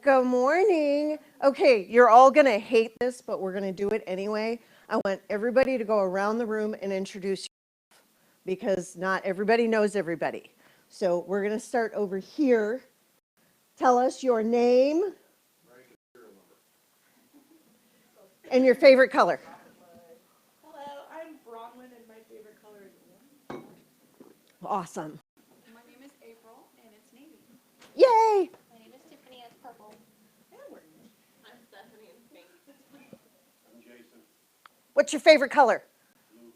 Good morning. Okay, you're all going to hate this, but we're going to do it anyway. I want everybody to go around the room and introduce yourself because not everybody knows everybody. So we're going to start over here. Tell us your name and your favorite color. Hello, I'm Bronwyn and my favorite color is orange. Awesome. My name is April and it's navy. Yay! My name is Tiffany, it's purple. I'm Stephanie and pink. I'm Jason. What's your favorite color? Blue.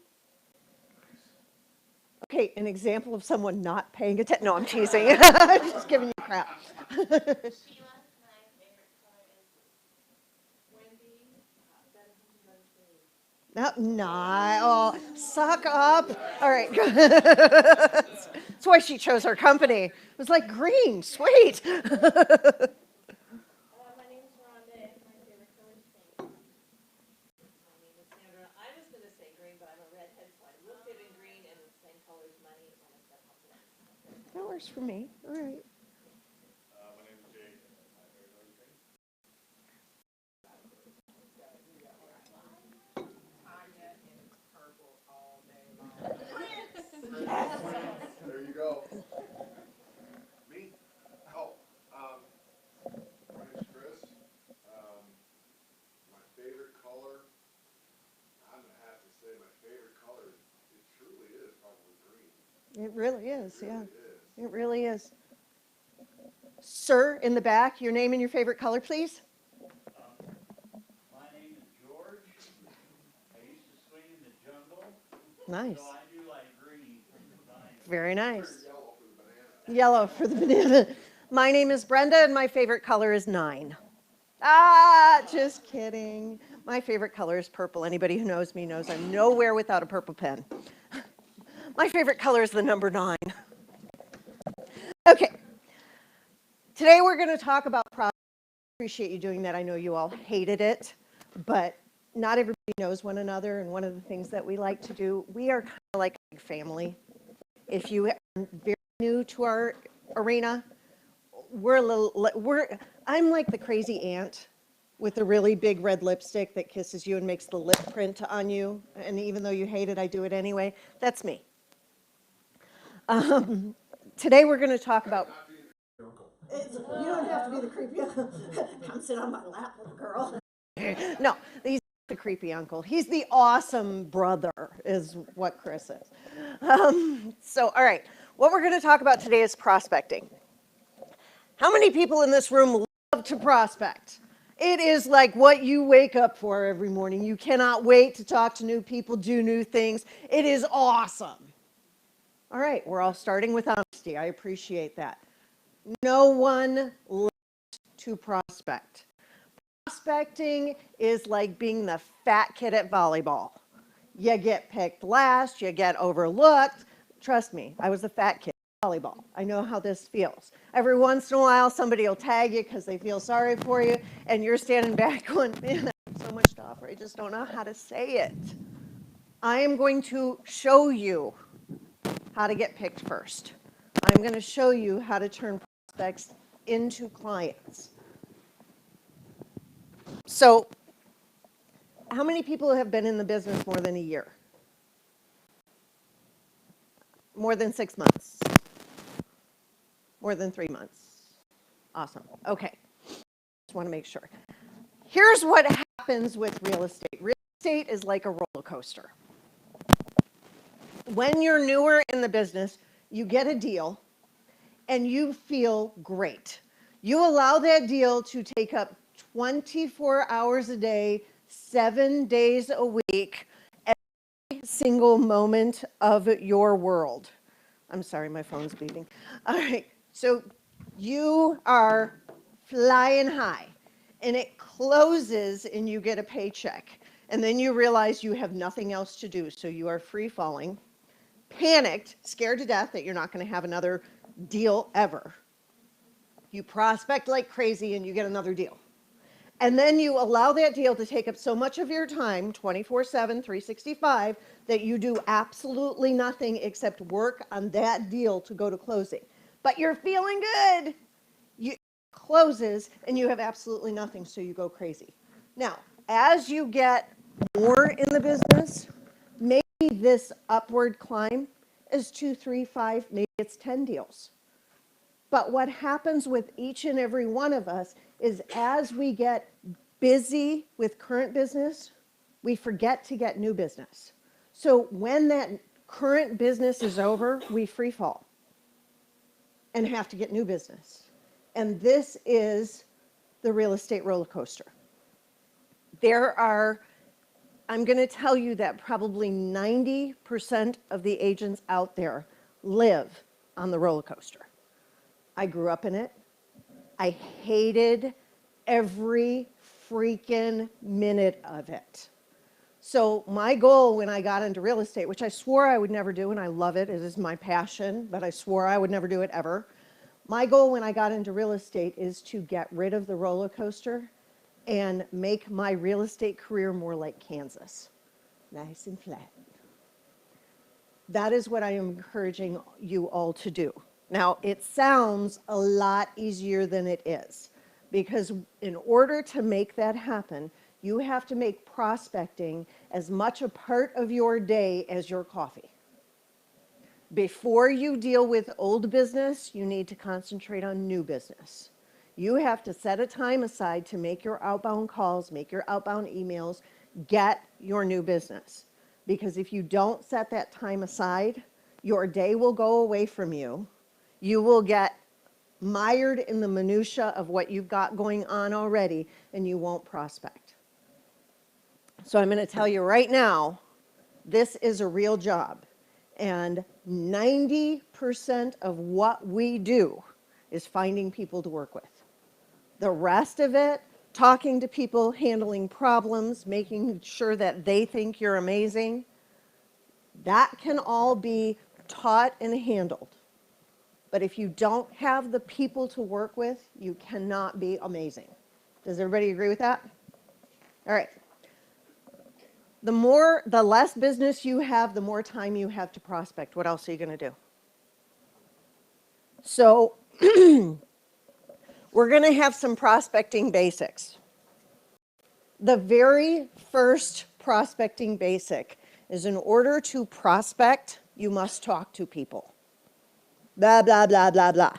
Okay, an example of someone not paying attention. No, I'm teasing. I'm just giving you crap. Sheila, my favorite color is Wendy, 1717. Oh, suck up. All right. That's why she chose her company. It was like green, sweet. my name is Rhonda, and my favorite color is pink. My name is Sandra. I was going to say green, but I'm a redhead, so I looked at it in green, and it's the same color as money. It's almost that popular. That works for me. All right. My name is Jake. My favorite color is green. Tanya and it's purple all day long. There you go. Me? Oh, my name's Chris. My favorite color, I'm gonna have to say my favorite color, it truly is probably green. It really is, It yeah. really is. It really is. Sir, in the back, your name and your favorite color, please. My name is George. I used to swing in the jungle, Nice. so I do like green. Very nice. Yellow for the banana. Yellow for the banana. My name is Brenda, and my favorite color is 9. Just kidding. My favorite color is purple. Anybody who knows me knows I'm nowhere without a purple pen. My favorite color is the number 9. Okay. Today we're going to talk about process. I appreciate you doing that. I know you all hated it, but not everybody knows one another. And one of the things that we like to do, we are kind of like a big family. If you are very new to our arena, I'm like the crazy aunt with the really big red lipstick that kisses you and makes the lip print on you. And even though you hate it, I do it anyway. That's me. Today we're going to talk about. You don't have to be the creepy uncle. Come sit on my lap, little girl. No, he's the creepy uncle. He's the awesome brother, is what Chris is. All right, what we're going to talk about today is prospecting. How many people in this room love to prospect? It is like what you wake up for every morning. You cannot wait to talk to new people, do new things. It is awesome. All right, we're all starting with honesty. I appreciate that. No one loves to prospect. Prospecting is like being the fat kid at volleyball. You get picked last, you get overlooked. Trust me, I was a fat kid at volleyball. I know how this feels. Every once in a while, somebody will tag you because they feel sorry for you, and you're standing back going, man, I have so much to offer, I just don't know how to say it. I am going to show you how to get picked first. I'm going to show you how to turn prospects into clients. So, how many people have been in the business more than a year? More than 6 months? More than 3 months? Awesome. Okay. Just want to make sure. Here's what happens with real estate. Real estate is like a roller coaster. When you're newer in the business, you get a deal and you feel great. You allow that deal to take up 24 hours a day, 7 days a week, every single moment of your world. I'm sorry, my phone's beeping. All right, so you are flying high and it closes and you get a paycheck. And then you realize you have nothing else to do, so you are free falling, panicked, scared to death that you're not going to have another deal ever. You prospect like crazy and you get another deal. And then you allow that deal to take up so much of your time, 24/7, 365, that you do absolutely nothing except work on that deal to go to closing. But you're feeling good. You closes and you have absolutely nothing, so you go crazy. Now, as you get more in the business, maybe this upward climb is 2, 3, 5, maybe it's 10 deals. But what happens with each and every one of us is as we get busy with current business, we forget to get new business. So when that current business is over, we free fall and have to get new business. And this is the real estate roller coaster. I'm going to tell you that probably 90% of the agents out there live on the roller coaster. I grew up in it. I hated every freaking minute of it. So my goal when I got into real estate, which I swore I would never do, and I love it, it is my passion, but I swore I would never do it ever. My goal when I got into real estate is to get rid of the roller coaster and make my real estate career more like Kansas, nice and flat. That is what I am encouraging you all to do. Now, it sounds a lot easier than it is, because in order to make that happen, you have to make prospecting as much a part of your day as your coffee. Before you deal with old business, you need to concentrate on new business. You have to set a time aside to make your outbound calls, make your outbound emails, get your new business. Because if you don't set that time aside, your day will go away from you. You will get mired in the minutia of what you've got going on already, and you won't prospect. So I'm going to tell you right now, this is a real job. And 90% of what we do is finding people to work with. The rest of it, talking to people, handling problems, making sure that they think you're amazing, that can all be taught and handled. But if you don't have the people to work with, you cannot be amazing. Does everybody agree with that? All right. The less business you have, the more time you have to prospect. What else are you going to do? So we're going to have some prospecting basics. The very first prospecting basic is, in order to prospect, you must talk to people. Blah, blah, blah, blah, blah.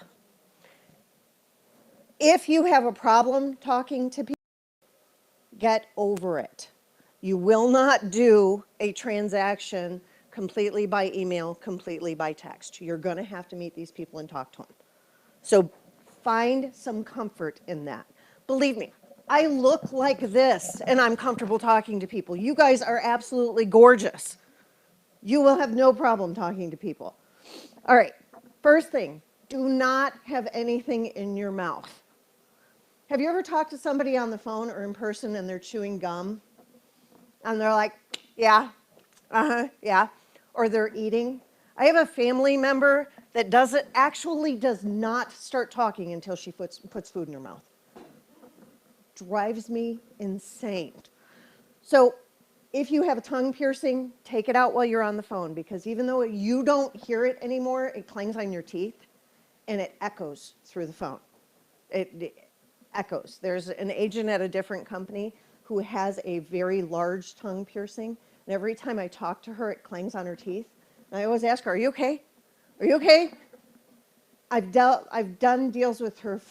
If you have a problem talking to people, get over it. You will not do a transaction completely by email, completely by text. You're going to have to meet these people and talk to them. So find some comfort in that. Believe me, I look like this and I'm comfortable talking to people. You guys are absolutely gorgeous. You will have no problem talking to people. All right, first thing, do not have anything in your mouth. Have you ever talked to somebody on the phone or in person and they're chewing gum? And they're like, yeah, yeah. Or they're eating. I have a family member that does not start talking until she puts food in her mouth. Drives me insane. So if you have a tongue piercing, take it out while you're on the phone, because even though you don't hear it anymore, it clangs on your teeth and it echoes through the phone. It echoes. There's an agent at a different company who has a very large tongue piercing, and every time I talk to her, it clangs on her teeth. And I always ask her, are you okay? Are you okay? I've done deals with her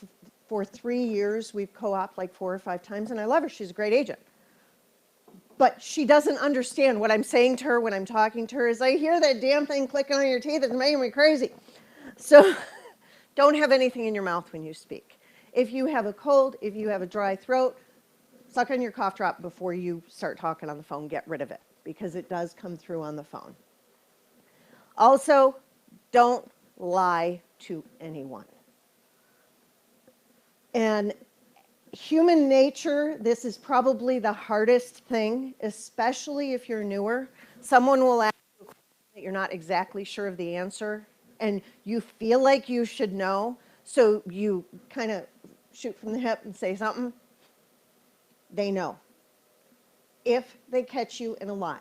for 3 years. We've co-opted like 4 or 5 times, and I love her. She's a great agent. But she doesn't understand what I'm saying to her when I'm talking to her is, I hear that damn thing clicking on your teeth. It's making me crazy. So don't have anything in your mouth when you speak. If you have a cold, if you have a dry throat, suck on your cough drop before you start talking on the phone. Get rid of it, because it does come through on the phone. Also, don't lie to anyone. And human nature, this is probably the hardest thing, especially if you're newer. Someone will ask you a question that you're not exactly sure of the answer, and you feel like you should know, so you kind of shoot from the hip and say something. They know. If they catch you in a lie,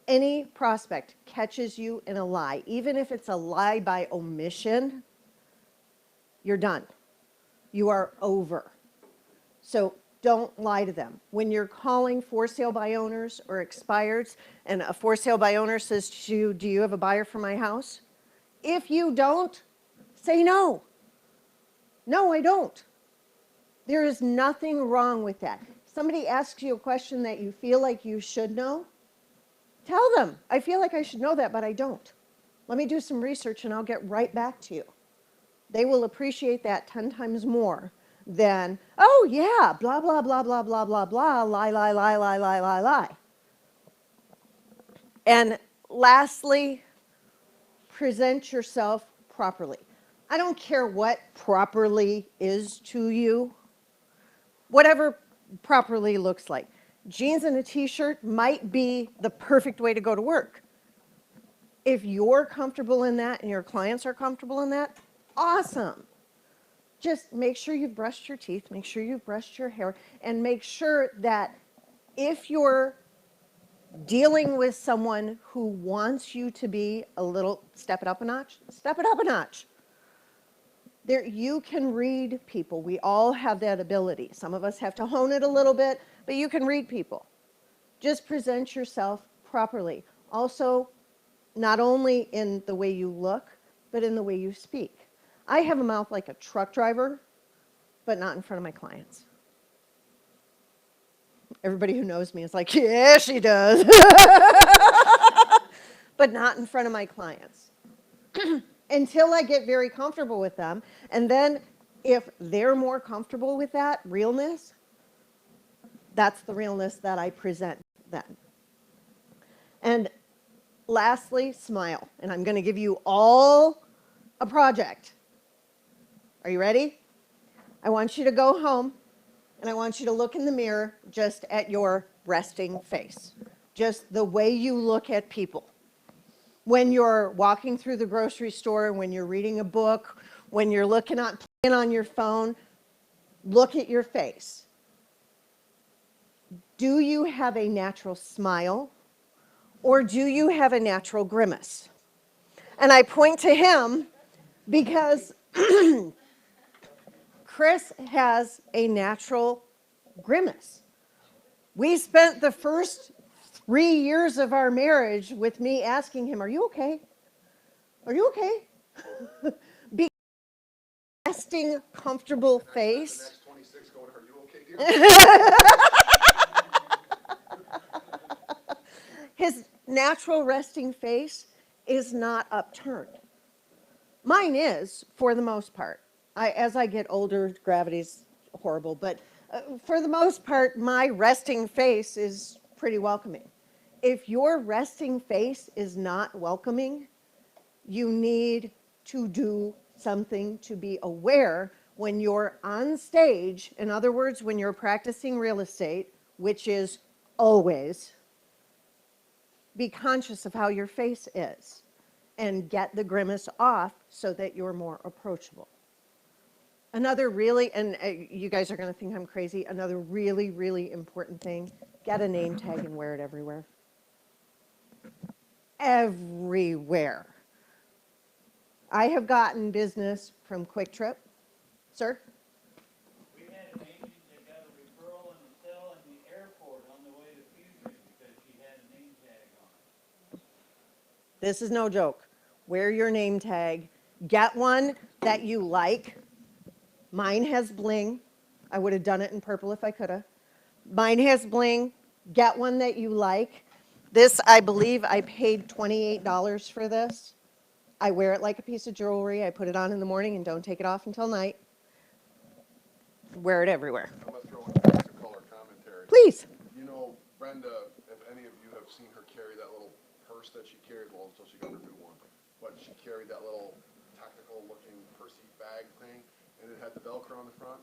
any prospect catches you in a lie, even if it's a lie by omission, you're done. You are over. So don't lie to them. When you're calling for sale by owners or expireds, and a for sale by owner says to you, do you have a buyer for my house? If you don't, say no. No, I don't. There is nothing wrong with that. Somebody asks you a question that you feel like you should know, tell them, I feel like I should know that, but I don't. Let me do some research and I'll get right back to you. They will appreciate that 10 times more than, oh yeah, blah, blah, blah, blah, blah, blah, blah, lie, lie, lie, lie, lie, lie, lie. And lastly, present yourself properly. I don't care what properly is to you, whatever properly looks like. Jeans and a t-shirt might be the perfect way to go to work. If you're comfortable in that and your clients are comfortable in that, awesome. Just make sure you've brushed your teeth, make sure you've brushed your hair, and make sure that if you're dealing with someone who wants you to be a little, step it up a notch, step it up a notch. There, you can read people. We all have that ability. Some of us have to hone it a little bit, but you can read people. Just present yourself properly. Also, not only in the way you look, but in the way you speak. I have a mouth like a truck driver, but not in front of my clients. Everybody who knows me is like, yeah, she does. But not in front of my clients. Until I get very comfortable with them. And then if they're more comfortable with that realness, that's the realness that I present then. And lastly, smile. And I'm going to give you all a project. Are you ready? I want you to go home and I want you to look in the mirror just at your resting face. Just the way you look at people. When you're walking through the grocery store, when you're reading a book, when you're looking on your phone, look at your face. Do you have a natural smile or do you have a natural grimace? And I point to him because Chris has a natural grimace. We spent the first 3 years of our marriage with me asking him, are you okay? Are you okay? Be resting, comfortable face. The next 26 going, are you okay, dear? His natural resting face is not upturned. Mine is, for the most part. As I get older, gravity's horrible, but for the most part, my resting face is pretty welcoming. If your resting face is not welcoming, you need to do something to be aware when you're on stage. In other words, when you're practicing real estate, which is always, be conscious of how your face is and get the grimace off so that you're more approachable. Another really, and you guys are going to think I'm crazy, another really, really important thing, get a name tag and wear it everywhere. Everywhere. I have gotten business from Quick Trip. Sir? We had an agent that got a referral in the cell in the airport on the way to Fusion because she had a name tag on it. This is no joke. Wear your name tag. Get one that you like. Mine has bling. I would have done it in purple if I could have. Mine has bling. Get one that you like. This, I believe I paid $28 for this. I wear it like a piece of jewelry. I put it on in the morning and don't take it off until night. Wear it everywhere. I'm going to throw in a piece of color commentary. Please. You know, Brenda, if any of you have seen her carry that little purse that she carried, well, until she got her new one, but she carried that little tactical-looking pursey bag thing, and it had the Velcro on the front.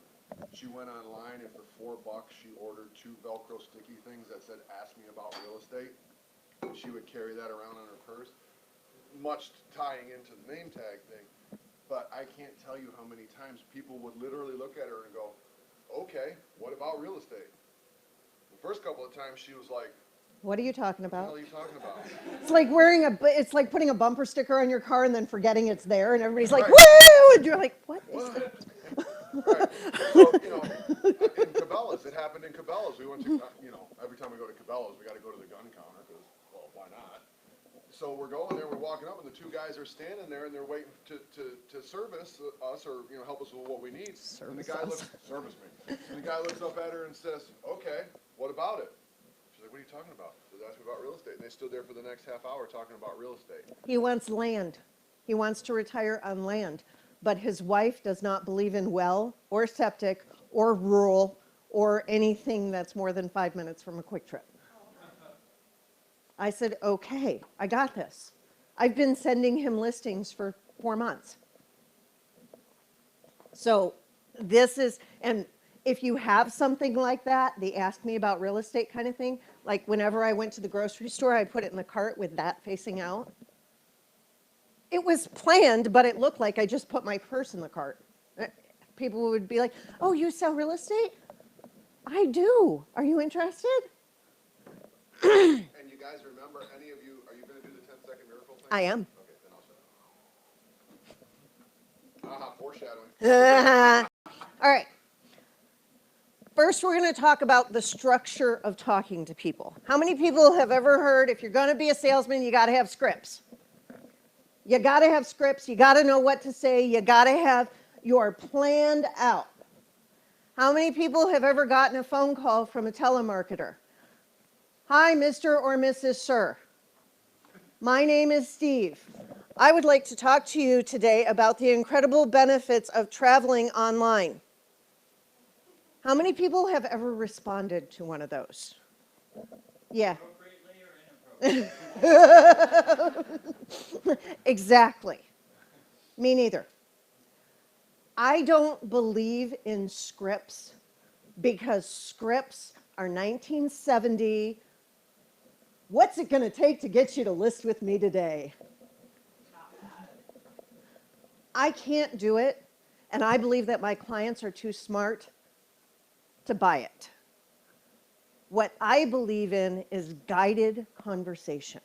She went online, and for $4, she ordered 2 Velcro sticky things that said, ask me about real estate. She would carry that around on her purse, much tying into the name tag thing. But I can't tell you how many times people would literally look at her and go, okay, what about real estate? The first couple of times she was like, What are you talking what the hell about? are you talking about? It's like it's like putting a bumper sticker on your car and then forgetting it's there and everybody's like, Right. woo! And you're like, what is that? Right. So, in Cabela's, it happened in Cabela's. We went to, every time we go to Cabela's, we gotta go to the gun counter, because, well, why not? So we're going there, we're walking up, and the two guys are standing there, and they're waiting to service us, or, help us with what we need. And the guy service me. And the guy looks up at her and says, okay, what about it? She's like, what are you talking about? He asked me about real estate. And they stood there for the next half hour talking about real estate. He wants land. He wants to retire on land. But his wife does not believe in well or septic or rural or anything that's more than 5 minutes from a Quick Trip. I said, okay, I got this. I've been sending him listings for 4 months. So this is, and if you have something like that, the ask me about real estate kind of thing, like whenever I went to the grocery store, I put it in the cart with that facing out. It was planned, but it looked like I just put my purse in the cart. People would be like, oh, you sell real estate? I do. Are you interested? And you guys remember, any of you, are you going to do the 10-second miracle thing? I am. Okay, then I'll shut up. Foreshadowing. All right. First, we're going to talk about the structure of talking to people. How many people have ever heard, if you're going to be a salesman, you got to have scripts? You got to have scripts. You got to know what to say. You got to have your planned out. How many people have ever gotten a phone call from a telemarketer? Hi, Mr. or Mrs. Sir. My name is Steve. I would like to talk to you today about the incredible benefits of traveling online. How many people have ever responded to one of those? Yeah. Appropriately or inappropriately? Exactly. Me neither. I don't believe in scripts because scripts are 1970. What's it going to take to get you to list with me today? I can't do it, and I believe that my clients are too smart to buy it. What I believe in is guided conversation.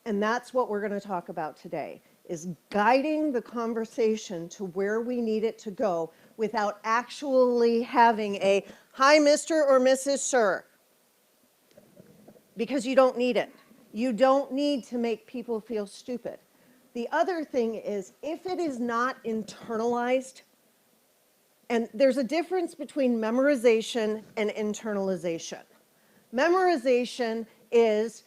And that's what we're going to talk about today, is guiding the conversation to where we need it to go without actually having a, hi, Mr. or Mrs. Sir, because you don't need it. You don't need to make people feel stupid. The other thing is, if it is not internalized, and there's a difference between memorization and internalization. Memorization is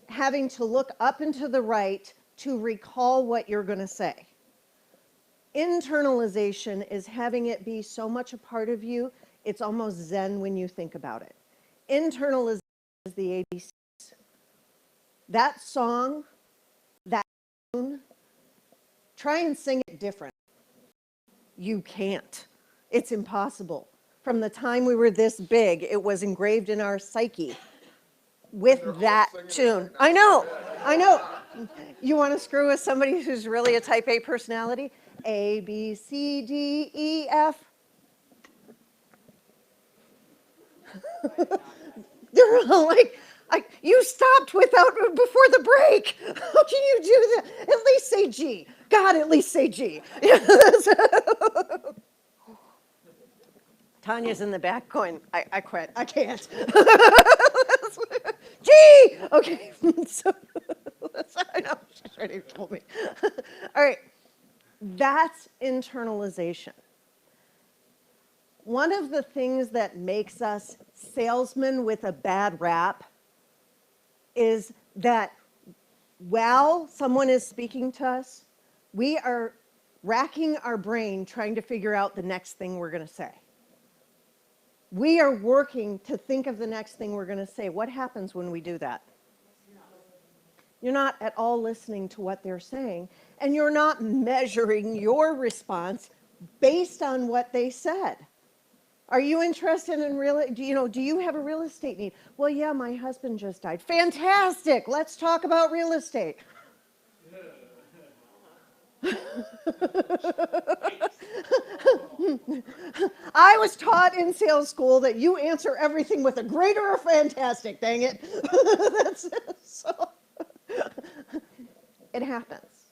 having to look up and to the right to recall what you're going to say. Internalization is having it be so much a part of you, it's almost Zen when you think about it. Internalization is the ABCs. That song, that tune, try and sing it different. You can't. It's impossible. From the time we were this big, it was engraved in our psyche with that tune. I know. You want to screw with somebody who's really a type A personality? A, B, C, D, E, F. They're all like, you stopped before the break. How can you do that? At least say G. God, at least say G. Tanya's in the back going, I quit. I can't. Gee! Okay. So, I know. She's ready to kill me. All right. That's internalization. One of the things that makes us salesmen with a bad rap is that while someone is speaking to us, we are racking our brain trying to figure out the next thing we're going to say. We are working to think of the next thing we're going to say. What happens when we do that? You're not at all listening to what they're saying, and you're not measuring your response based on what they said. Are you interested in do you have a real estate need? Well, yeah, my husband just died. Fantastic. Let's talk about real estate. I was taught in sales school that you answer everything with a great or a fantastic, dang it. So, it happens.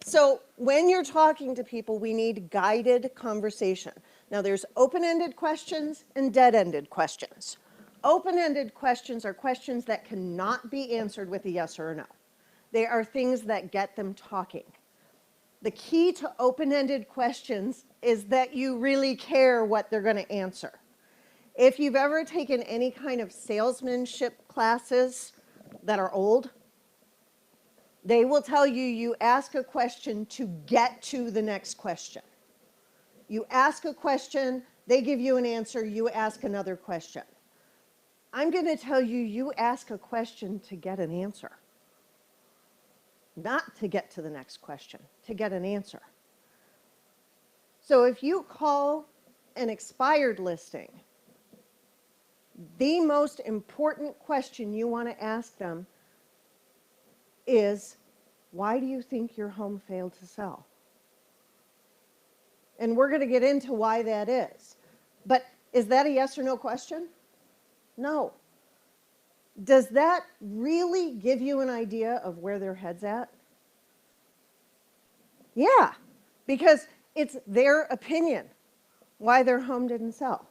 So when you're talking to people, we need guided conversation. Now, there's open-ended questions and dead-ended questions. Open-ended questions are questions that cannot be answered with a yes or a no. They are things that get them talking. The key to open-ended questions is that you really care what they're going to answer. If you've ever taken any kind of salesmanship classes that are old, they will tell you you ask a question to get to the next question. You ask a question, they give you an answer, you ask another question. I'm going to tell you, you ask a question to get an answer. Not to get to the next question, to get an answer. So if you call an expired listing, the most important question you want to ask them is, why do you think your home failed to sell? And we're going to get into why that is. But is that a yes or no question? No. Does that really give you an idea of where their head's at? Yeah, because it's their opinion why their home didn't sell.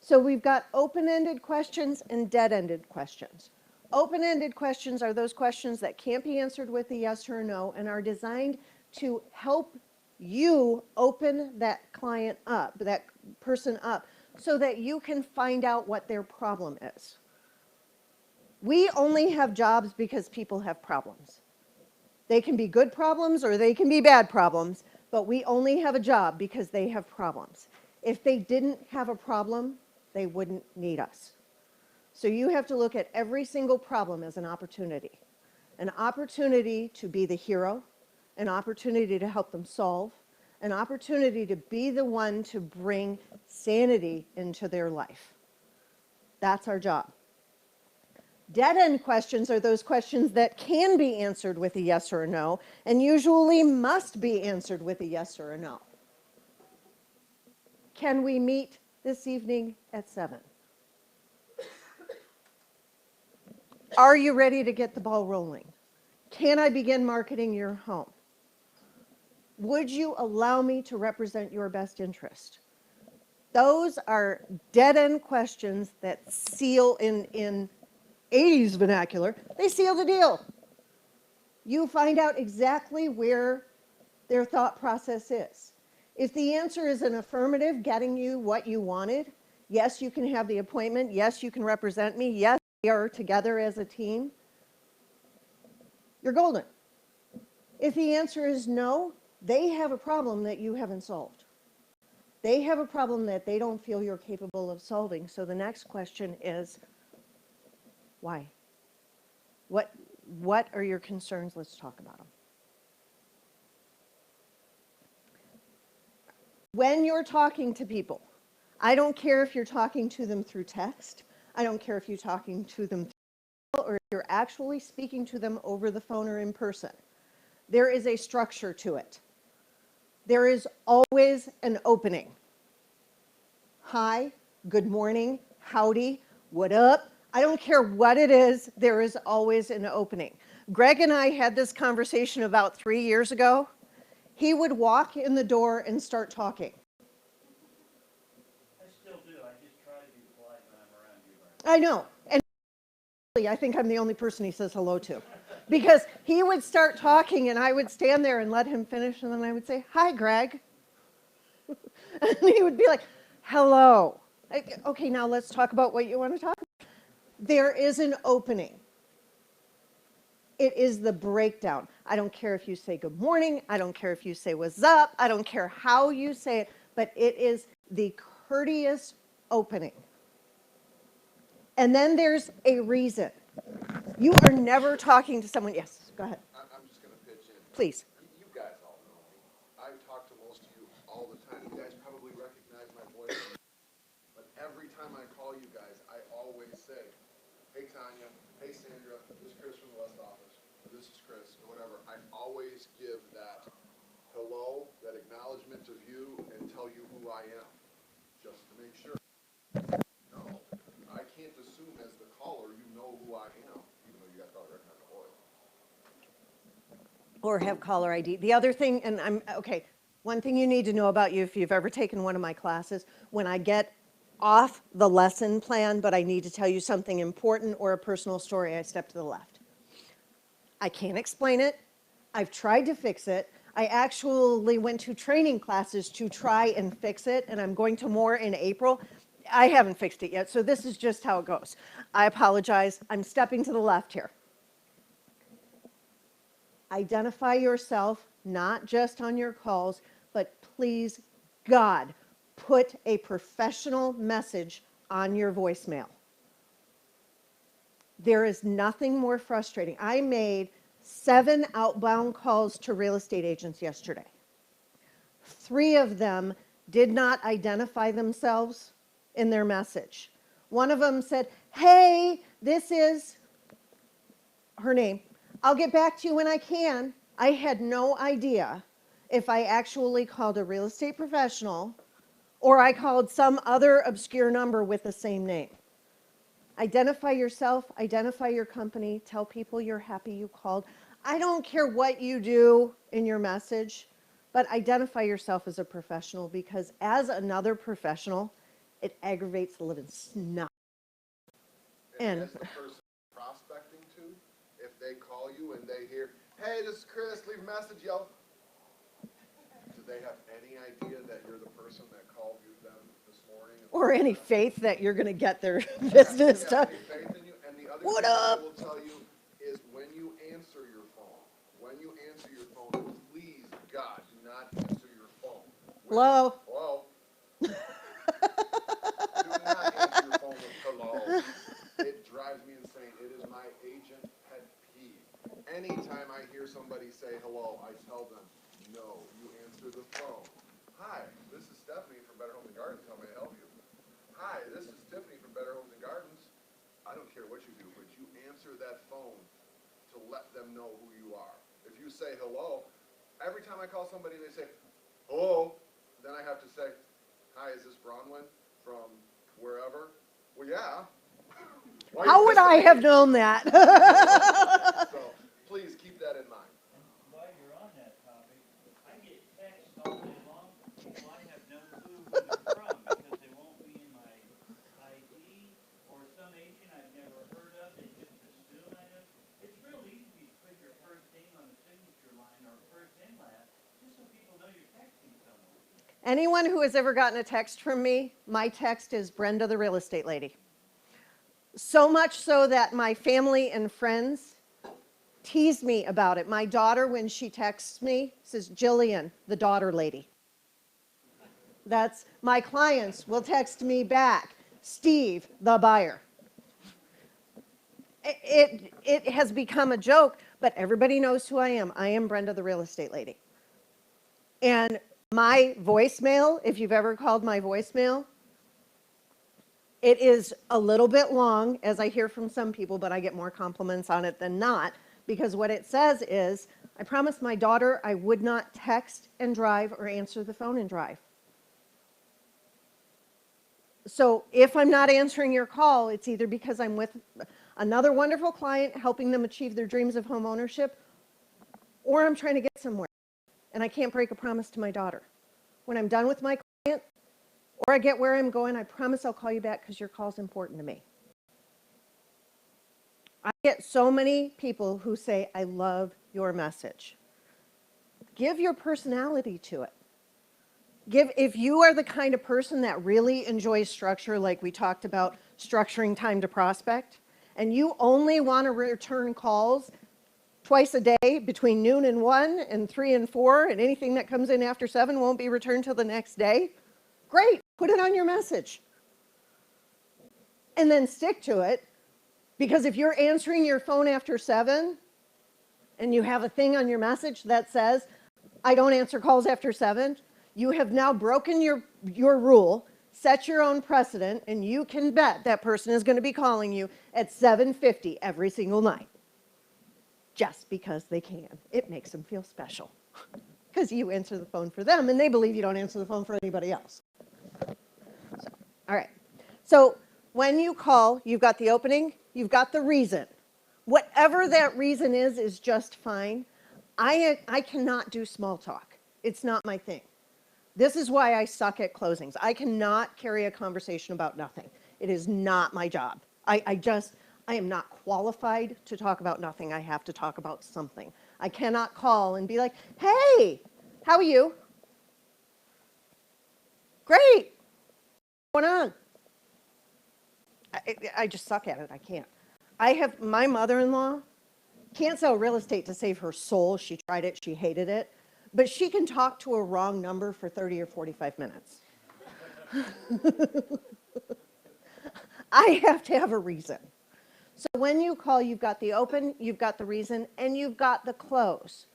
So we've got open-ended questions and dead-ended questions. Open-ended questions are those questions that can't be answered with a yes or a no and are designed to help you open that client up, that person up, so that you can find out what their problem is. We only have jobs because people have problems. They can be good problems or they can be bad problems, but we only have a job because they have problems. If they didn't have a problem, they wouldn't need us. So you have to look at every single problem as an opportunity to be the hero, an opportunity to help them solve, an opportunity to be the one to bring sanity into their life. That's our job. Dead-end questions are those questions that can be answered with a yes or a no, and usually must be answered with a yes or a no. Can we meet this evening at 7? Are you ready to get the ball rolling? Can I begin marketing your home? Would you allow me to represent your best interest? Those are dead-end questions that seal in 80s vernacular, they seal the deal. You find out exactly where their thought process is. If the answer is an affirmative, getting you what you wanted, yes, you can have the appointment, yes, you can represent me, yes, we are together as a team, you're golden. If the answer is no, they have a problem that you haven't solved. They have a problem that they don't feel you're capable of solving. So the next question is, why? What are your concerns? Let's talk about them. When you're talking to people, I don't care if you're talking to them through text. I don't care if you're talking to them through or if you're actually speaking to them over the phone or in person. There is a structure to it. There is always an opening. Hi, good morning, howdy, what up? I don't care what it is, there is always an opening. Greg and I had this conversation about 3 years ago. He would walk in the door and start talking. I still do, I just try to be polite when I'm around you, Brian. I know, and I think I'm the only person he says hello to. Because he would start talking and I would stand there and let him finish and then I would say, hi, Greg. And he would be like, hello. Okay, now let's talk about what you want to talk about. There is an opening. It is the breakdown. I don't care if you say good morning. I don't care if you say what's up. I don't care how you say it, but it is the courteous opening. And then there's a reason. You are never talking to someone. Yes, go ahead. I'm just going to pitch in. Please. You guys all know me. I talk to most of you all the time. You guys probably recognize my voice. But every time I call you guys, I always say, hey, Tanya, hey, Sandra, this is Chris from the West Office. This is Chris, or whatever. I always give that hello, that acknowledgement of you, and tell you who I am, just to make sure. No, I can't assume as the caller you know who I am, even though you guys probably recognize the voice. or have caller ID. The other thing, and okay, one thing you need to know about you if you've ever taken one of my classes, when I get off the lesson plan, but I need to tell you something important or a personal story, I step to the left. I can't explain it. I've tried to fix it. I actually went to training classes to try and fix it, and I'm going to more in April. I haven't fixed it yet, so this is just how it goes. I apologize. I'm stepping to the left here. Identify yourself, not just on your calls, but please, God, put a professional message on your voicemail. There is nothing more frustrating. I made 7 outbound calls to real estate agents yesterday. 3 of them did not identify themselves in their message. One of them said, hey, this is her name. I'll get back to you when I can. I had no idea if I actually called a real estate professional or I called some other obscure number with the same name. Identify yourself, identify your company, tell people you're happy you called. I don't care what you do in your message, but identify yourself as a professional, because as another professional, it aggravates the living snot. And as the person prospecting to, if they call you and they hear, hey, this is Chris, leave a message, yo. Do they have any idea that you're the person that called you them this morning? or any faith that you're going to get their business Yeah, done. any faith in you. And the other What thing up? I will tell you is when you answer your phone, please, God, do not answer your phone. Hello? Hello? Do not answer your phone with hello. It drives me insane. It is my agent pet peeve. Anytime I hear somebody say hello, I tell them, no, you answer the phone. Hi, this is Stephanie from Better Homes and Gardens. How may I help you? Hi, this is Tiffany from Better Homes and Gardens. I don't care what you do, but you answer that phone to let them know who you are. If you say hello, every time I call somebody and they say, hello, then I have to say, hi, is this Bronwyn from wherever? Well, yeah. Why How you would I missing have me? known that? So please keep that in mind. And while you're on that topic, I get texts all day long, people I have no clue who they're from, because they won't be in my ID, or some agent I've never heard of, they just assume I know. It's real easy to put your first name on the signature line, or first and last, just so people know you're texting someone. Anyone who has ever gotten a text from me, my text is Brenda the real estate lady. So much so that my family and friends tease me about it. My daughter, when she texts me, says, Jillian, the daughter lady. That's my clients will text me back, Steve, the buyer. It has become a joke, but everybody knows who I am. I am Brenda, the real estate lady. And my voicemail, if you've ever called my voicemail, it is a little bit long, as I hear from some people, but I get more compliments on it than not, because what it says is, I promised my daughter I would not text and drive or answer the phone and drive. So if I'm not answering your call, it's either because I'm with another wonderful client helping them achieve their dreams of home ownership, or I'm trying to get somewhere, and I can't break a promise to my daughter. When I'm done with my client, or I get where I'm going, I promise I'll call you back because your call's important to me. I get so many people who say, I love your message. Give your personality to it. If you are the kind of person that really enjoys structure, like we talked about structuring time to prospect, and you only want to return calls twice a day between noon and 1 and 3 and 4, and anything that comes in after 7 won't be returned till the next day, great, put it on your message. And then stick to it, because if you're answering your phone after 7 and you have a thing on your message that says, I don't answer calls after 7, you have now broken your rule, set your own precedent, and you can bet that person is going to be calling you at 7:50 every single night. Just because they can. It makes them feel special. Because you answer the phone for them, and they believe you don't answer the phone for anybody else. All right. So when you call, you've got the opening, you've got the reason. Whatever that reason is just fine. I cannot do small talk. It's not my thing. This is why I suck at closings. I cannot carry a conversation about nothing. It is not my job. I am not qualified to talk about nothing. I have to talk about something. I cannot call and be like, hey, how are you? Great. What's going on? I just suck at it. I can't. I have my mother-in-law can't sell real estate to save her soul. She tried it. She hated it. But she can talk to a wrong number for 30 or 45 minutes. I have to have a reason. So when you call, you've got the open, you've got the reason, and you've got the close.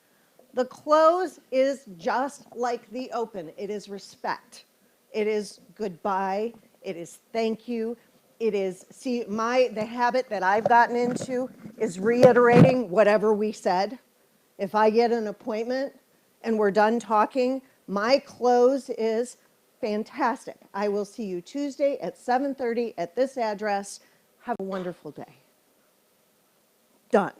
The close is just like the open. It is respect. It is goodbye. It is thank you. It is, see, the habit that I've gotten into is reiterating whatever we said. If I get an appointment and we're done talking, my close is fantastic. I will see you Tuesday at 7:30 at this address. Have a wonderful day. Done.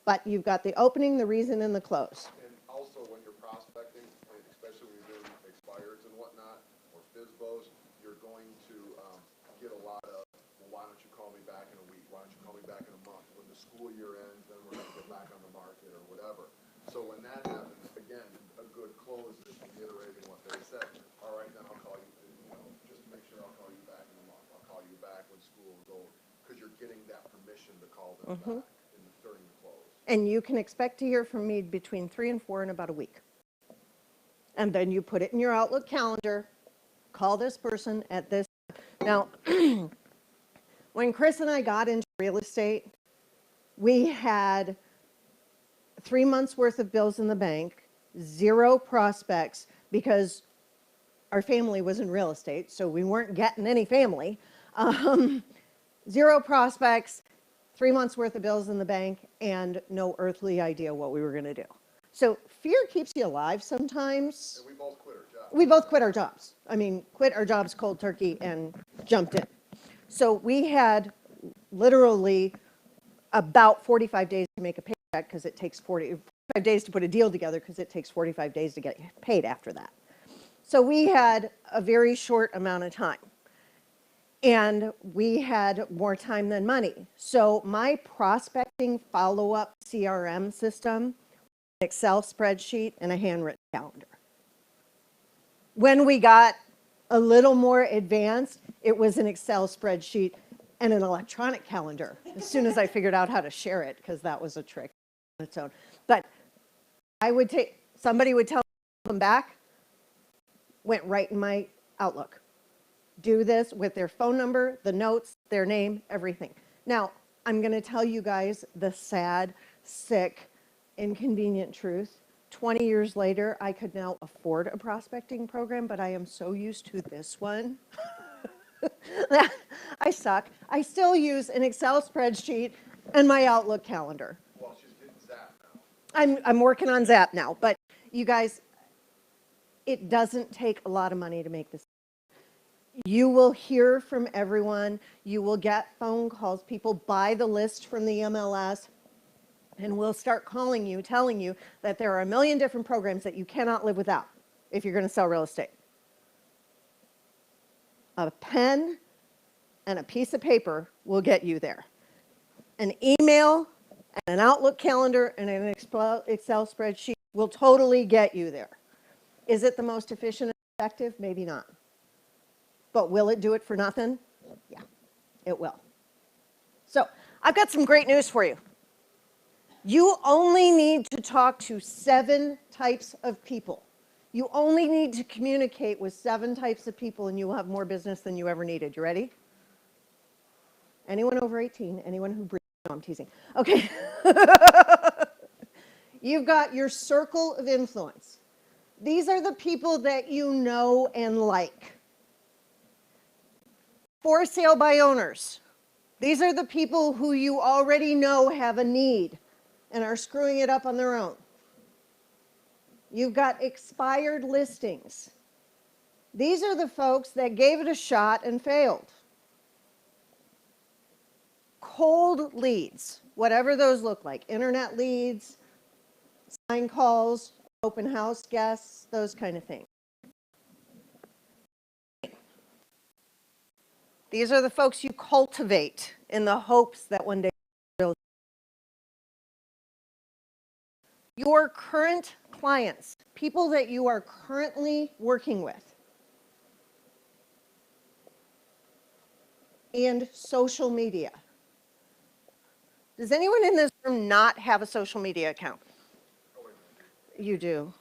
But you've got the opening, the reason, and the close. And also when you're prospecting, and especially when you're doing expireds and whatnot, or FSBOs, you're going to get a lot of, well, why don't you call me back in a week? Why don't you call me back in a month? When the school year ends, then we're going to get back on the market or whatever. So when that happens, again, a good close is reiterating what they said. All right, then I'll call you, just to make sure I'll call you back in a month. I'll call you back when school is over. Because you're getting that permission to call them back during the close. And you can expect to hear from me between 3 and 4 in about a week. And then you put it in your Outlook calendar, call this person at this. Now, when Chris and I got into real estate, we had 3 months worth of bills in the bank, 0 prospects, because our family was in real estate, so we weren't getting any family. 0 prospects, 3 months worth of bills in the bank, and no earthly idea what we were going to do. So fear keeps you alive sometimes. And we both quit our jobs. We both quit our jobs. I mean, quit our jobs cold turkey and jumped in. So we had literally about 45 days to make a paycheck, because it takes 45 days to put a deal together, because it takes 45 days to get paid after that. So we had a very short amount of time. And we had more time than money. So my prospecting follow-up CRM system, an Excel spreadsheet, and a handwritten calendar. When we got a little more advanced, it was an Excel spreadsheet and an electronic calendar, as soon as I figured out how to share it, because that was a trick on its own. But somebody would tell me to come back, went right in my Outlook. Do this with their phone number, the notes, their name, everything. Now, I'm going to tell you guys the sad, sick, inconvenient truth. 20 years later, I could now afford a prospecting program, but I am so used to this one. I suck. I still use an Excel spreadsheet and my Outlook calendar. Well, she's getting Zap now. I'm working on Zap now, but you guys, it doesn't take a lot of money to make this. You will hear from everyone. You will get phone calls. People buy the list from the MLS, and we'll start calling you, telling you that there are a million different programs that you cannot live without if you're going to sell real estate. A pen and a piece of paper will get you there. An email and an Outlook calendar and an Excel spreadsheet will totally get you there. Is it the most efficient and effective? Maybe not. But will it do it for nothing? Yeah, it will. So I've got some great news for you. You only need to talk to 7 types of people. You only need to communicate with 7 types of people, and you will have more business than you ever needed. You ready? Anyone over 18? Anyone who breathes? No, I'm teasing. Okay. You've got your circle of influence. These are the people that you know and like. For sale by owners. These are the people who you already know have a need and are screwing it up on their own. You've got expired listings. These are the folks that gave it a shot and failed. Cold leads, whatever those look like, internet leads, line calls, open house guests, those kind of things. These are the folks you cultivate in the hopes that one day they'll. Your current clients, people that you are currently working with, and social media. Does anyone in this room not have a social media account? You do.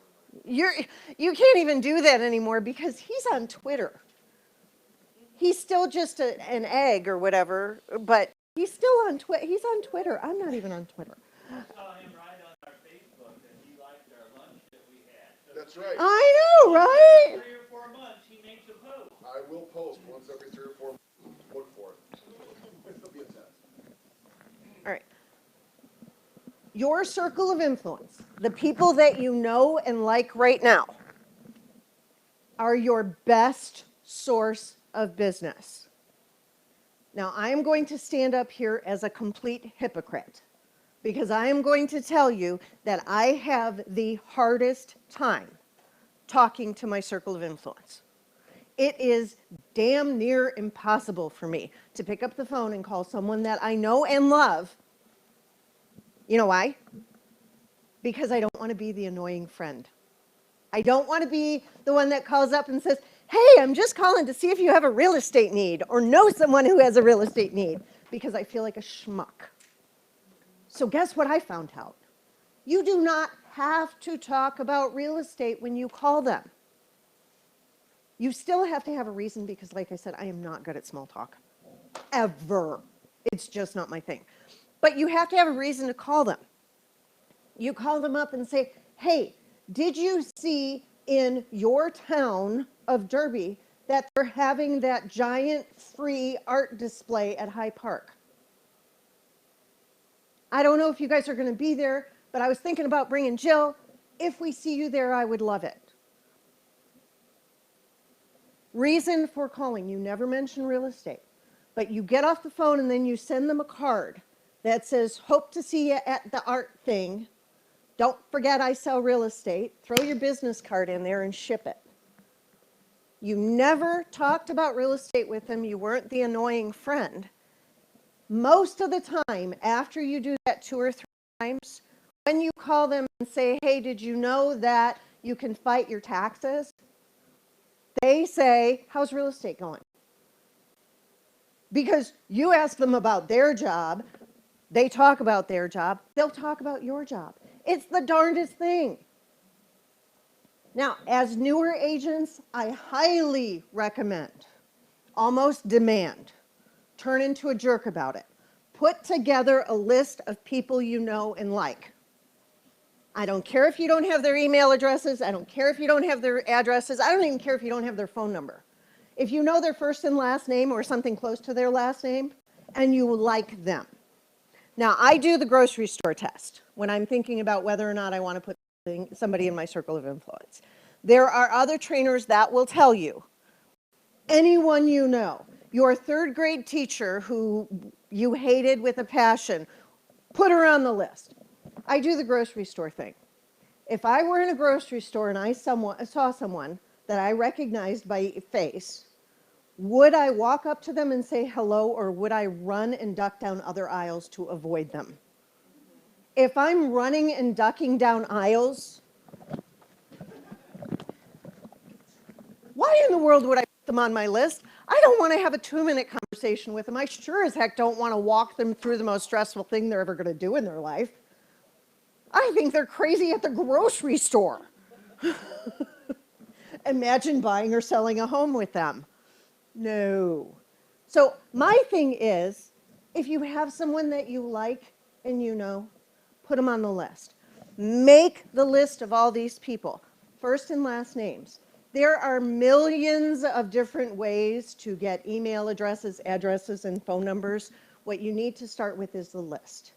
You can't even do that anymore because he's on Twitter. He's still just an egg or whatever, but he's still on Twitter. He's on Twitter. I'm not even on Twitter. I saw him right on our Facebook that he liked our lunch that we had. So That's right. I know, right? 3 or 4 months, he makes a post. I will post once every 3 or 4 months. Look for it. It'll be a test. All right. Your circle of influence, the people that you know and like right now, are your best source of business. Now, I am going to stand up here as a complete hypocrite because I am going to tell you that I have the hardest time talking to my circle of influence. It is damn near impossible for me to pick up the phone and call someone that I know and love. You know why? Because I don't want to be the annoying friend. I don't want to be the one that calls up and says, hey, I'm just calling to see if you have a real estate need or know someone who has a real estate need, because I feel like a schmuck. So guess what I found out? You do not have to talk about real estate when you call them. You still have to have a reason because, like I said, I am not good at small talk. Ever. It's just not my thing. But you have to have a reason to call them. You call them up and say, hey, did you see in your town of Derby that they're having that giant free art display at High Park? I don't know if you guys are going to be there, but I was thinking about bringing Jill. If we see you there, I would love it. Reason for calling, you never mention real estate, but you get off the phone and then you send them a card that says, hope to see you at the art thing. Don't forget I sell real estate. Throw your business card in there and ship it. You never talked about real estate with them. You weren't the annoying friend. Most of the time, after you do that 2 or 3 times, when you call them and say, hey, did you know that you can fight your taxes? They say, how's real estate going? Because you ask them about their job, they talk about their job, they'll talk about your job. It's the darndest thing. Now, as newer agents, I highly recommend, almost demand, turn into a jerk about it. Put together a list of people you know and like. I don't care if you don't have their email addresses. I don't care if you don't have their addresses. I don't even care if you don't have their phone number. If you know their first and last name or something close to their last name, and you like them. Now, I do the grocery store test when I'm thinking about whether or not I want to put somebody in my circle of influence. There are other trainers that will tell you, anyone you know, your 3rd grade teacher who you hated with a passion, put her on the list. I do the grocery store thing. If I were in a grocery store and I saw someone that I recognized by face, would I walk up to them and say hello, or would I run and duck down other aisles to avoid them? If I'm running and ducking down aisles, why in the world would I put them on my list? I don't want to have a 2-minute conversation with them. I sure as heck don't want to walk them through the most stressful thing they're ever going to do in their life. I think they're crazy at the grocery store. Imagine buying or selling a home with them. No. So my thing is, if you have someone that you like and you know, put them on the list. Make the list of all these people, first and last names. There are millions of different ways to get email addresses, addresses, and phone numbers. What you need to start with is the list.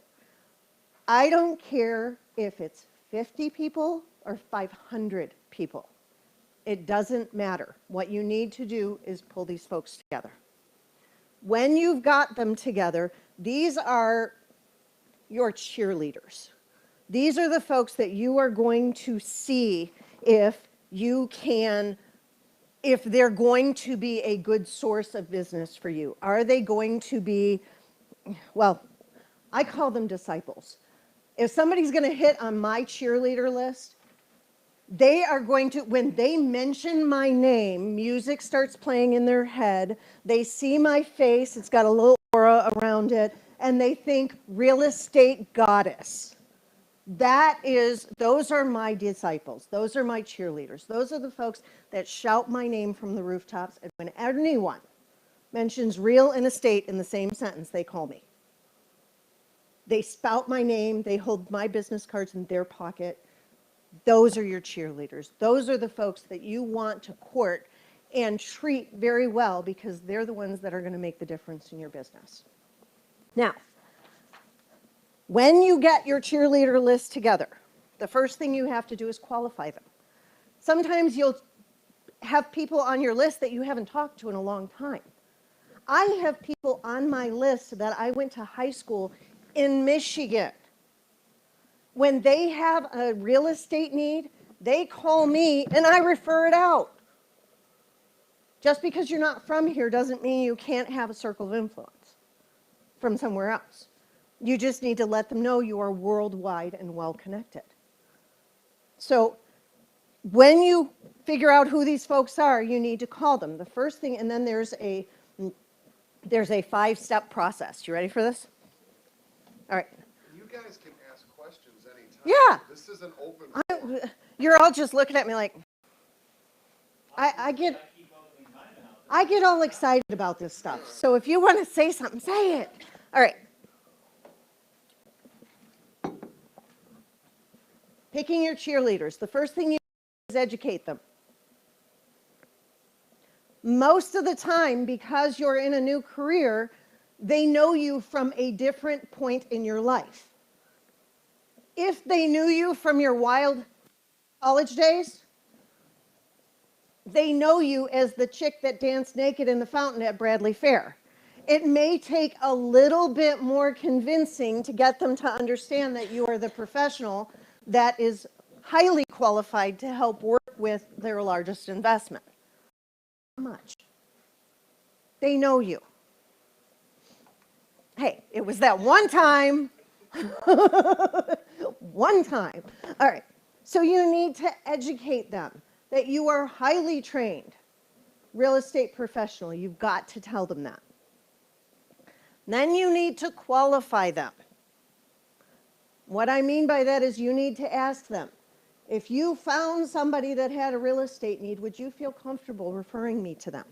I don't care if it's 50 people or 500 people. It doesn't matter. What you need to do is pull these folks together. When you've got them together, these are your cheerleaders. These are the folks that you are going to see if you can, if they're going to be a good source of business for you. Are they going to be, well, I call them disciples. If somebody's going to hit on my cheerleader list, they are going to, when they mention my name, music starts playing in their head. They see my face, it's got a little aura around it, and they think real estate goddess. Those are my disciples. Those are my cheerleaders. Those are the folks that shout my name from the rooftops. And when anyone mentions real estate in the same sentence, they call me. They spout my name. They hold my business cards in their pocket. Those are your cheerleaders. Those are the folks that you want to court and treat very well because they're the ones that are going to make the difference in your business. Now, when you get your cheerleader list together, the first thing you have to do is qualify them. Sometimes you'll have people on your list that you haven't talked to in a long time. I have people on my list that I went to high school in Michigan. When they have a real estate need, they call me and I refer it out. Just because you're not from here doesn't mean you can't have a circle of influence from somewhere else. You just need to let them know you are worldwide and well connected. So when you figure out who these folks are, you need to call them. The first thing, and then there's a 5-step process. You ready for this? All right. You guys can ask questions anytime. Yeah. This is an open. You're all just looking at me like, I get all excited about this stuff. So if you want to say something, say it. All right. Picking your cheerleaders. The first thing you do is educate them. Most of the time, because you're in a new career, they know you from a different point in your life. If they knew you from your wild college days, they know you as the chick that danced naked in the fountain at Bradley Fair. It may take a little bit more convincing to get them to understand that you are the professional that is highly qualified to help work with their largest investment. How much? They know you. Hey, it was that one time. One time. All right. So you need to educate them that you are highly trained real estate professional. You've got to tell them that. Then you need to qualify them. What I mean by that is you need to ask them, if you found somebody that had a real estate need, would you feel comfortable referring me to them?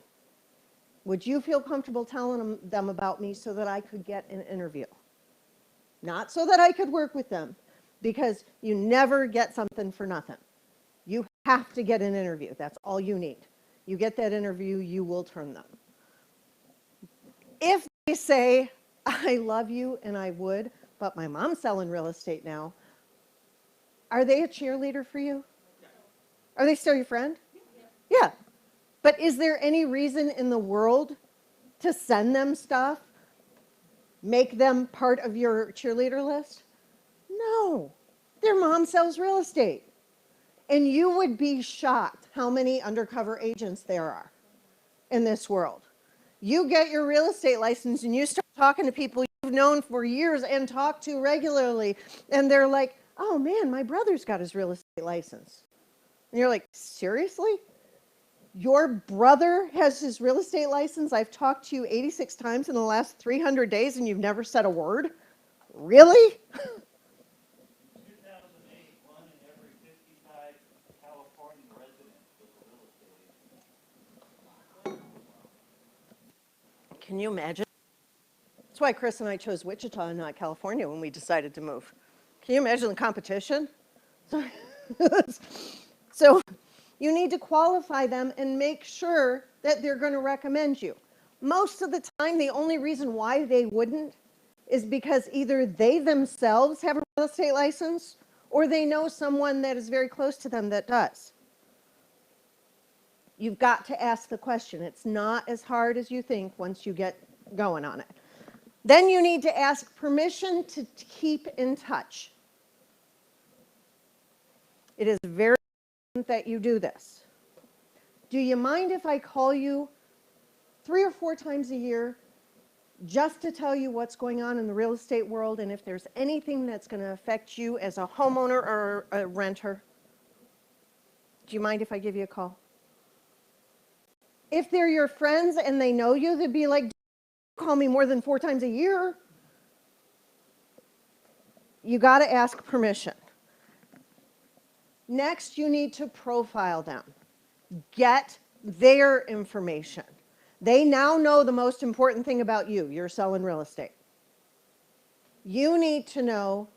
Would you feel comfortable telling them about me so that I could get an interview? Not so that I could work with them, because you never get something for nothing. You have to get an interview. That's all you need. You get that interview, you will turn them. If they say, I love you and I would, but my mom's selling real estate now, are they a cheerleader for you? Are they still your friend? Yeah. But is there any reason in the world to send them stuff? Make them part of your cheerleader list? No. Their mom sells real estate. And you would be shocked how many undercover agents there are in this world. You get your real estate license and you start talking to people you've known for years and talk to regularly, and they're like, oh man, my brother's got his real estate license. And you're like, seriously? Your brother has his real estate license? I've talked to you 86 times in the last 300 days and you've never said a word? Really? 2008, one in every 55 California residents was a real estate agent. Can you imagine? That's why Chris and I chose Wichita and not California when we decided to move. Can you imagine the competition? So you need to qualify them and make sure that they're going to recommend you. Most of the time, the only reason why they wouldn't is because either they themselves have a real estate license or they know someone that is very close to them that does. You've got to ask the question. It's not as hard as you think once you get going on it. Then you need to ask permission to keep in touch. It is very important that you do this. Do you mind if I call you 3 or 4 times a year just to tell you what's going on in the real estate world and if there's anything that's going to affect you as a homeowner or a renter? Do you mind if I give you a call? If they're your friends and they know you, they'd be like, "Don't call me more than 4 times a year." You got to ask permission. Next, you need to profile them. Get their information. They now know the most important thing about you. You're selling real estate. You need to know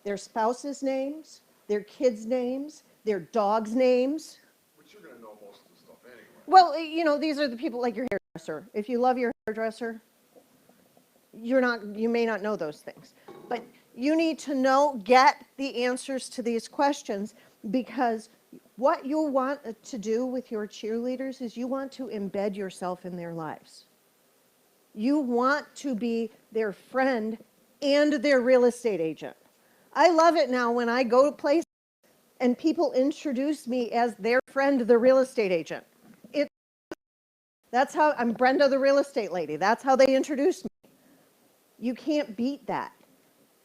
their spouses' names, their kids' names, their dogs' names. But you're gonna know most of the stuff anyway. Well, you know, these are the people like your hairdresser. If you love your hairdresser, you may not know those things. But you need to know, get the answers to these questions, because what you want to do with your cheerleaders is you want to embed yourself in their lives. You want to be their friend and their real estate agent. I love it now when I go to places and people introduce me as their friend, the real estate agent. That's how, I'm Brenda, the real estate lady. That's how they introduce me. You can't beat that,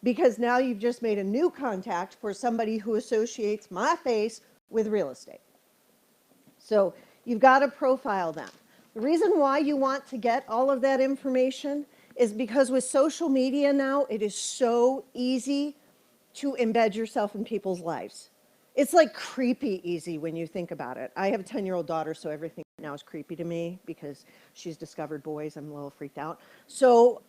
because now you've just made a new contact for somebody who associates my face with real estate. So you've got to profile them. The reason why you want to get all of that information is because with social media now, it is so easy to embed yourself in people's lives. It's like creepy easy when you think about it. I have a 10-year-old daughter, so everything now is creepy to me because she's discovered boys. I'm a little freaked out. So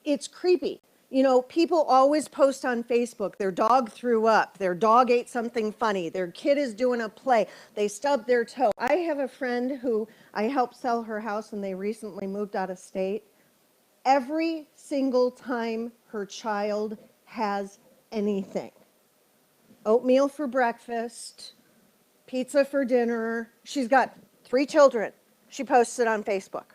it's creepy. You know, people always post on Facebook, their dog threw up, their dog ate something funny, their kid is doing a play, they stubbed their toe. I have a friend who I helped sell her house and they recently moved out of state. Every single time her child has anything, oatmeal for breakfast, pizza for dinner, she's got 3 children, she posts it on Facebook.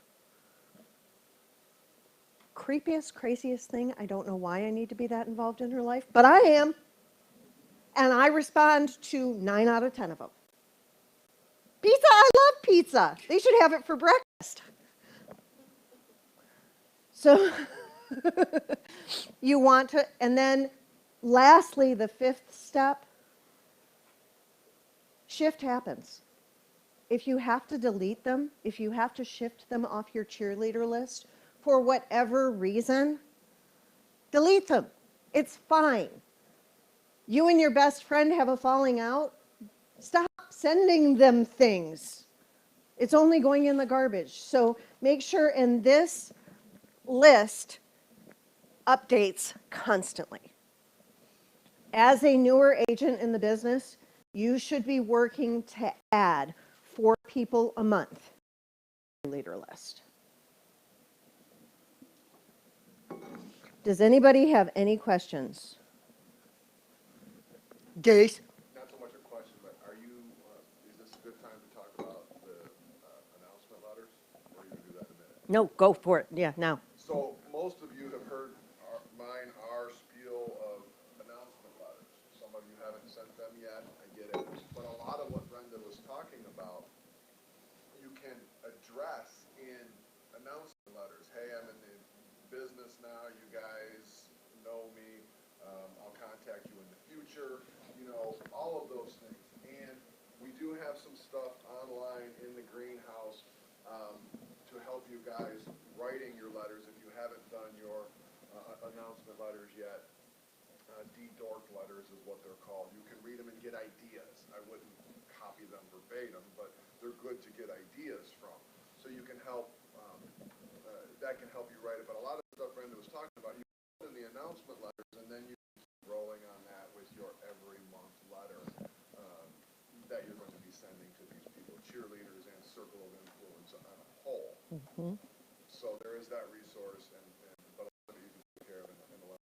Creepiest, craziest thing. I don't know why I need to be that involved in her life, but I am. And I respond to 9 out of 10 of them. Pizza, I love pizza. They should have it for breakfast. So you want to, and then lastly, the 5th step, shift happens. If you have to delete them, if you have to shift them off your cheerleader list, for whatever reason, delete them. It's fine. You and your best friend have a falling out, stop sending them things. It's only going in the garbage. So make sure, and this list updates constantly. As a newer agent in the business, you should be working to add 4 people a month to your leader list. Does anybody have any questions? Days? Not so much a question, but are you, is this a good time to talk about the announcement letters? Or are you going to do that in a minute? No, go for it. Yeah, now. So most of you have heard our spiel of announcement letters. Some of you haven't sent them yet, I get it. But a lot of what Brenda was talking about, you can address in announcement letters. Hey, I'm in the business now, you guys know me, I'll contact you in the future, you know, all of those things. And we do have some stuff online in the greenhouse to help you guys writing your letters if you haven't done your announcement letters yet. De-dorked letters is what they're called. You can read them and get ideas. I wouldn't copy them verbatim, but they're good to get ideas from. So you can help, that can help you write it. But a lot of stuff Brenda was talking about, you put in the announcement letters, and then you keep rolling on that with your every month letter that you're going to be sending to these people, cheerleaders and circle of influence on a whole. Mm-hmm. So there is that resource, but a lot of it you can take care of in the letter.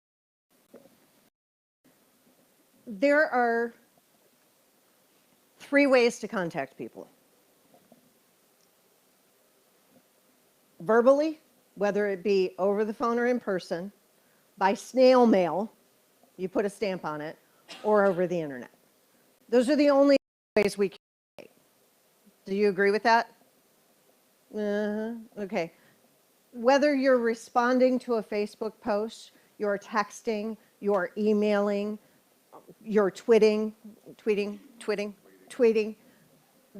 There are 3 ways to contact people. Verbally, whether it be over the phone or in person, by snail mail, you put a stamp on it, or over the internet. Those are the only ways we communicate. Do you agree with that? Okay. Whether you're responding to a Facebook post, you're texting, you're emailing, you're tweeting,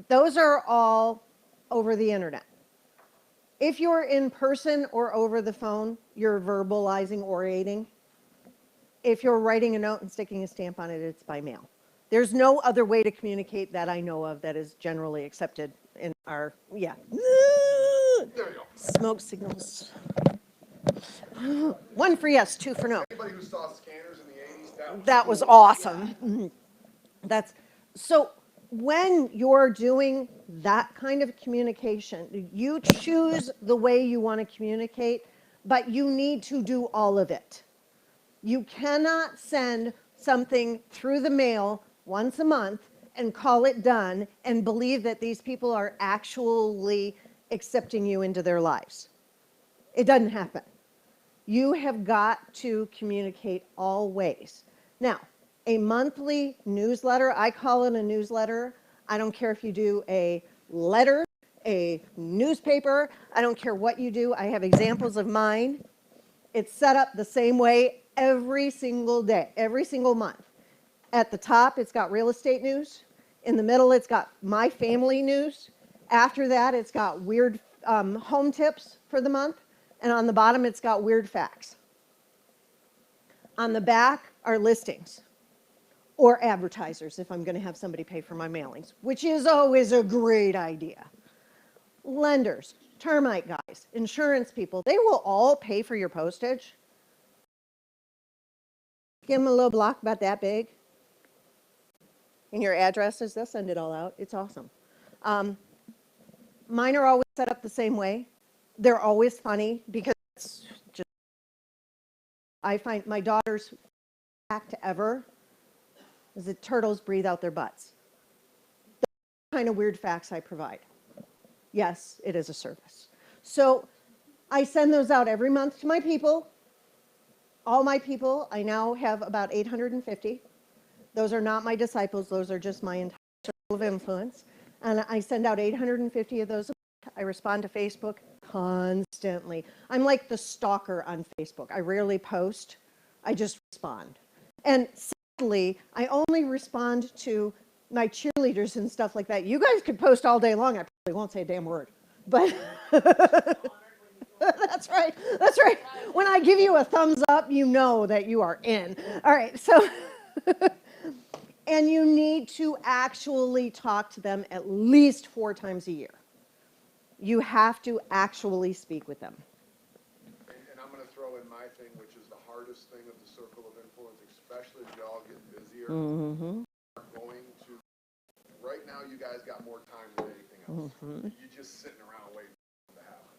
those are all over the internet. If you're in person or over the phone, you're verbalizing, orating. If you're writing a note and sticking a stamp on it, it's by mail. There's no other way to communicate that I know of that is generally accepted in our, yeah. There you go. Smoke signals. One for yes, two for no. Anybody who saw scanners in the 80s, That was cool. awesome. That's so when you're doing that kind of communication, you choose the way you want to communicate, but you need to do all of it. You cannot send something through the mail once a month and call it done and believe that these people are actually accepting you into their lives. It doesn't happen. You have got to communicate all ways. Now, a monthly newsletter, I call it a newsletter. I don't care if you do a letter, a newspaper, I don't care what you do. I have examples of mine. It's set up the same way every single day, every single month. At the top, it's got real estate news. In the middle, it's got my family news. After that, it's got weird home tips for the month. And on the bottom, it's got weird facts. On the back are listings or advertisers if I'm going to have somebody pay for my mailings, which is always a great idea. Lenders, termite guys, insurance people, they will all pay for your postage. Give them a little block about that big. And your addresses, they'll send it all out. It's awesome. Mine are always set up the same way. They're always funny because it's just, I find my daughter's fact ever is that turtles breathe out their butts. Those are the kind of weird facts I provide. Yes, it is a service. So I send those out every month to my people. All my people, I now have about 850. Those are not my disciples, those are just my entire circle of influence. And I send out 850 of those. I respond to Facebook constantly. I'm like the stalker on Facebook. I rarely post, I just respond. And sadly, I only respond to my cheerleaders and stuff like that. You guys could post all day long, I probably won't say a damn word. But that's right, that's right. When I give you a thumbs up, you know that you are in. All right, so, and you need to actually talk to them at least 4 times a year. You have to actually speak with them. And I'm going to throw in my thing, which is the hardest thing of the circle of influence, especially as y'all get busier. Going to, right now you guys got more time than anything else. You're just sitting around waiting for it to happen.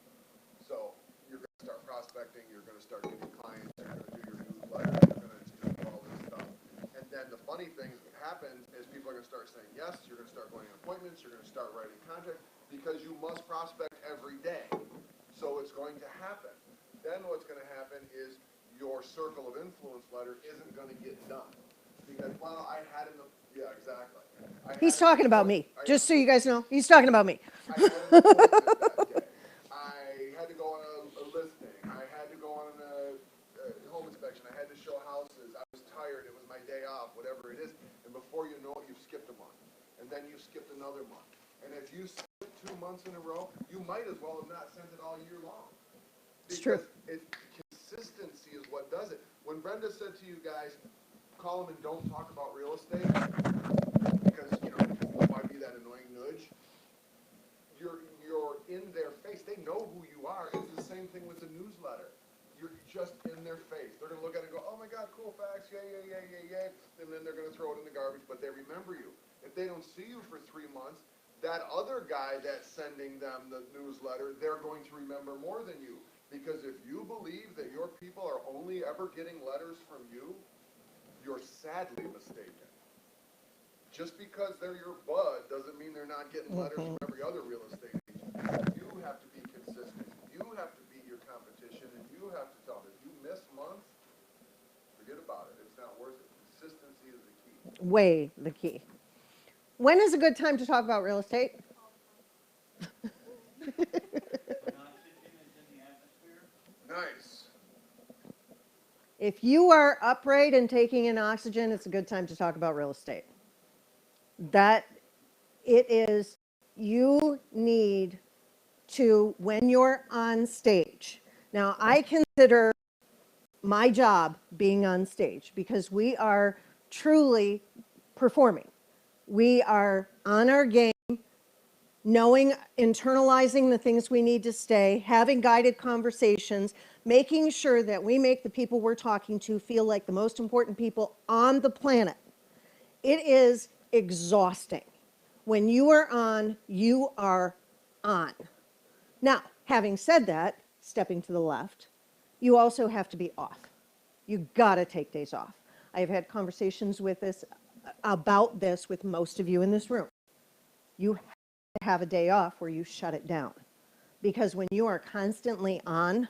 So you're going to start prospecting, you're going to start getting clients, you're going to do your newsletter, you're going to do all this stuff. And then the funny thing that happens is people are going to start saying yes, you're going to start going on appointments, you're going to start writing contracts, because you must prospect every day. So it's going to happen. Then what's going to happen is your circle of influence letter isn't going to get done. Because, well, I had in the, yeah, exactly. He's talking about me, just so you guys know. He's talking about me. I had an appointment that day. I had to go on a listing. I had to go on a home inspection. I had to show houses. I was tired. It was my day off, whatever it is. And before you know it, you've skipped a month. And then you've skipped another month. And if you skip 2 months in a row, you might as well have not sent it all year long. It's true. Consistency is what does it. When Brenda said to you guys, call them and don't talk about real estate, because, you know, it might be that annoying nudge, you're in their face. They know who you are. It's the same thing with the newsletter. You're just in their face. They're going to look at it and go, oh my God, cool facts, yay. And then they're going to throw it in the garbage, but they remember you. If they don't see you for 3 months, that other guy that's sending them the newsletter, they're going to remember more than you. Because if you believe that your people are only ever getting letters from you, you're sadly mistaken. Just because they're your bud doesn't mean they're not getting letters from every other real estate agent. You have to be consistent. You have to beat your competition, and you have to tell them, if you miss months, forget about it. It's not worth it. Consistency is the key. Way the key. When is a good time to talk about real estate? When oxygen is in the atmosphere, Nice. If you are upright and taking in oxygen, it's a good time to talk about real estate. That it is, you need to, when you're on stage. Now, I consider my job being on stage because we are truly performing. We are on our game, knowing, internalizing the things we need to stay, having guided conversations, making sure that we make the people we're talking to feel like the most important people on the planet. It is exhausting. When you are on, you are on. Now, having said that, stepping to the left, you also have to be off. You gotta take days off. I have had conversations about this with most of you in this room. You have to have a day off where you shut it down. Because when you are constantly on,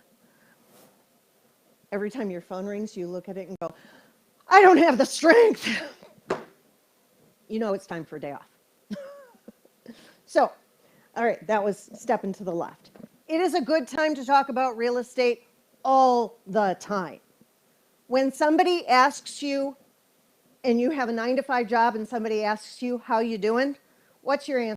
every time your phone rings, you look at it and go, I don't have the strength. You know it's time for a day off. So, all right, that was stepping to the left. It is a good time to talk about real estate all the time. When somebody asks you, and you have a 9-to-5 job, and somebody asks you, how you doing? What's your answer?